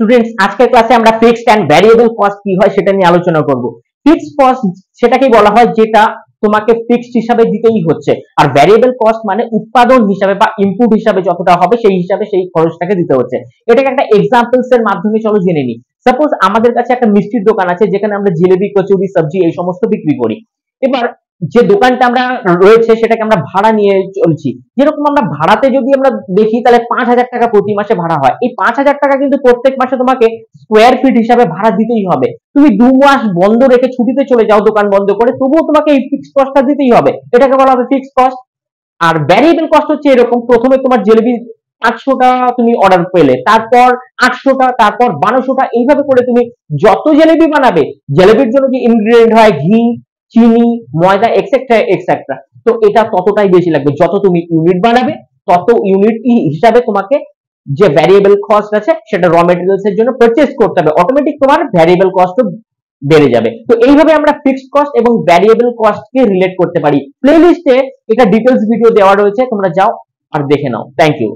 Students, আজকের ক্লাসে আমরা ফিক্সড এন্ড ভ্যারিয়েবল কস্ট কি হয় সেটা নিয়ে আলোচনা করব। ফিক্সড কস্ট সেটাকে বলা হয় যেটা তোমাকে ফিক্সড হিসাবে দিতেই হচ্ছে, আর ভ্যারিয়েবল কস্ট মানে উৎপাদন হিসাবে বা ইনপুট হিসাবে যতটা হবে সেই হিসাবে সেই খরচটাকে দিতে হচ্ছে। এটাকে একটা এক্সাম্পলস এর মাধ্যমে চলো জেনে নিই। সাপোজ আমাদের কাছে একটা মিষ্টির দোকান আছে যেখানে আমরা জিলেবি, কচুরি, সবজি এই সমস্ত বিক্রি করি। এবার যে দোকানটা আমরা রয়েছে সেটাকে আমরা ভাড়া নিয়ে চলছি। যেরকম আমরা ভাড়াতে যদি আমরা দেখি তাহলে 5,000 টাকা প্রতি মাসে ভাড়া হয়। এই 5,000 টাকা কিন্তু প্রত্যেক মাসে তোমাকে স্কোয়ার ফিট হিসাবে ভাড়া দিতেই হবে। তুমি 2 মাস বন্ধ রেখে ছুটিতে চলে যাও দোকান বন্ধ করে, তবুও তোমাকে এই ফিক্সড কস্টটা দিতেই হবে। এটাকে বলা হবে ফিক্সড কস্ট। আর ভ্যারিয়েবল কস্ট হচ্ছে এরকম, প্রথমে তোমার জিলেবি 500টা তুমি অর্ডার পেলে, তারপর 800টা, তারপর 1200টা, এইভাবে করে তুমি যত জিলেবি বানাবে, জিলেবির জন্য যে ইনগ্রেডিয়েন্ট হয় ঘি, চিনি, ময়দা এক্সেট্রা এক্সেট্রা, তো এটা ততটাই বেশি লাগবে। যত তুমি ইউনিট বানাবে তত ইউনিট হিসাবে তোমাকে যে ভ্যারিয়েবল কস্ট আছে সেটা র মেটেরিয়ালস এর জন্য পারচেজ করতে হবে, অটোমেটিক তোমার ভ্যারিয়েবল কস্ট বেড়ে যাবে। তো এইভাবে আমরা ফিক্সড কস্ট এবং ভ্যারিয়েবল কস্ট কে রিলেট করতে পারি। প্লেলিস্টে এটা ডিটেইলস ভিডিও দেওয়া রয়েছে, তোমরা যাও আর দেখে নাও। Thank you.